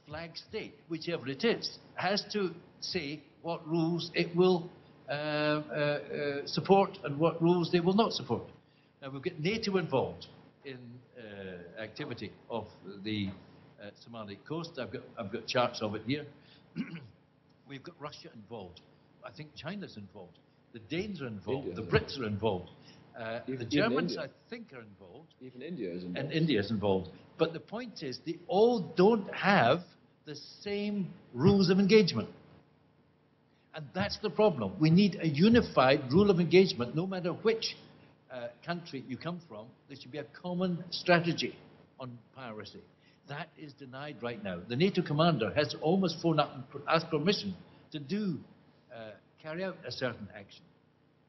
flag state, whichever it is, has to say what rules it will support and what rules they will not support. Now, we've got NATO involved in activity off the Somali coast. I've got charts of it here. We've got Russia involved. I think China's involved. The Danes are involved. India. The Brits are involved. The Germans, I think, are involved. Even India is involved. And India is involved. But the point is, they all don't have the same rules of engagement. And that's the problem. We need a unified rule of engagement, no matter which country you come from. There should be a common strategy on piracy. That is denied right now. The NATO commander has almost phoned up and asked permission to carry out a certain action.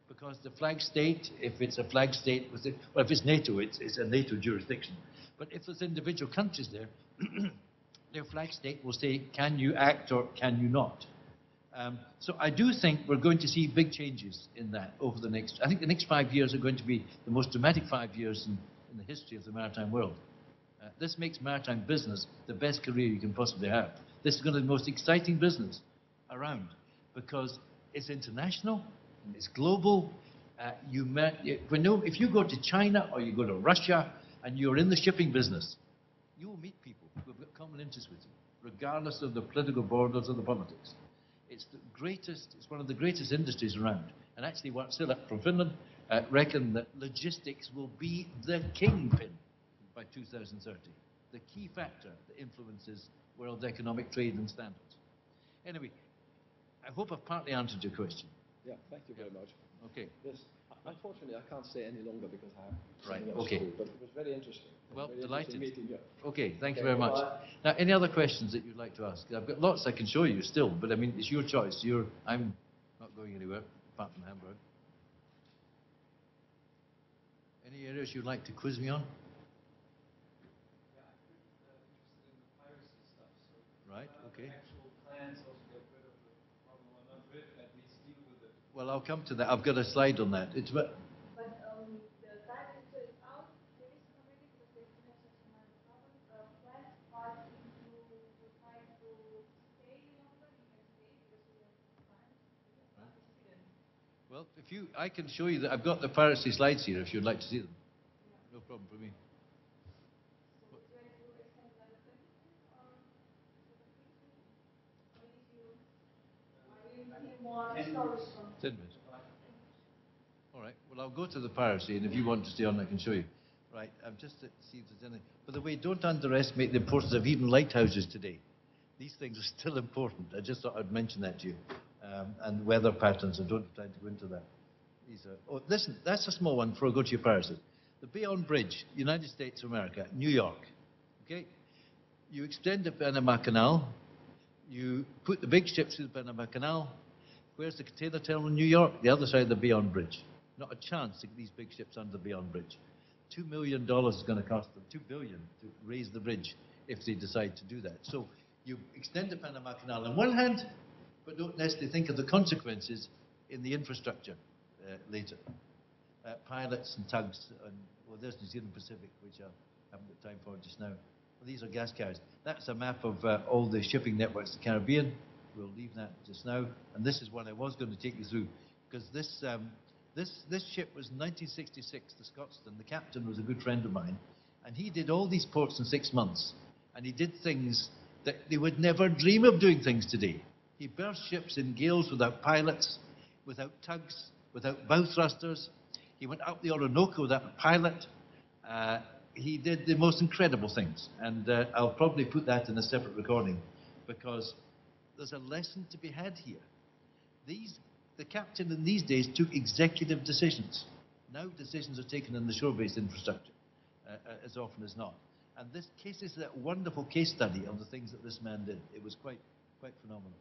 Because the flag state, if it's a flag state, well, if it's NATO, it's a NATO jurisdiction. But if there's individual countries there, their flag state will say, can you act or can you not? So I do think we're going to see big changes in that over the next, I think the next 5 years are going to be the most dramatic 5 years in the history of the maritime world. This makes maritime business the best career you can possibly have. This is going to be the most exciting business around because it's international, it's global. If you go to China or you go to Russia and you're in the shipping business, you will meet people who've got common interests with you, regardless of the political borders or the politics. It's one of the greatest industries around. And actually, Wärtsilä from Finland reckon that logistics will be the kingpin by 2030, the key factor that influences world economic trade and standards. Anyway, I hope I've partly answered your question. Yeah, thank you very much. Okay. Yes. Unfortunately, I can't stay any longer because I have something else to do, but it was very interesting. Well, very delighted. Interesting meeting, yeah. Okay, thank you very much. Now, any other questions that you'd like to ask? I've got lots I can show you still, but I mean, it's your choice. I'm not going anywhere apart from Hamburg. Any areas you'd like to quiz me on? Yeah, I'm interested in the piracy stuff. So, right, okay. Actual plans also get rid of the problem, or not rid, at least deal with it. Well, I'll come to that. I've got a slide on that. It's about. The director is out. There is already because they do have such a minor problem. Plans are to try to stay longer. You can stay because we have time. Well, I can show you that. I've got the piracy slides here if you'd like to see them. Yeah. No problem for me. So would you like to extend that 20 or did you more stories from 10 minutes. All right. Well, I'll go to the piracy, and if you want to stay on, I can show you. Right. I've just to see if there's anything. By the way, don't underestimate the importance of even lighthouses today. These things are still important. I just thought I'd mention that to you. And weather patterns. I don't have time to go into that. Oh, listen, that's a small one before I go to your piracy. The Bayonne Bridge, United States of America, New York. Okay? You extend the Panama Canal. You put the big ships through the Panama Canal. Where's the container terminal in New York? The other side of the Bayonne Bridge. Not a chance to get these big ships under the Bayonne Bridge. $2 million is going to cost them, $2 billion to raise the bridge if they decide to do that. So you extend the Panama Canal on one hand, but don't necessarily think of the consequences in the infrastructure later. Pilots and tugs, and well, there's New Zealand Pacific, which I haven't got time for just now. Well, these are gas carriers. That's a map of all the shipping networks in the Caribbean. We'll leave that just now. And this is what I was going to take you through, because this ship was 1966, the Scotston. The captain was a good friend of mine, and he did all these ports in 6 months. And he did things that they would never dream of doing things today. He berthed ships in gales without pilots, without tugs, without bow thrusters. He went up the Orinoco without a pilot. He did the most incredible things. And I'll probably put that in a separate recording because there's a lesson to be had here. The captain in these days took executive decisions. Now decisions are taken in the shore-based infrastructure as often as not. And this is that wonderful case study of the things that this man did. It was quite phenomenal.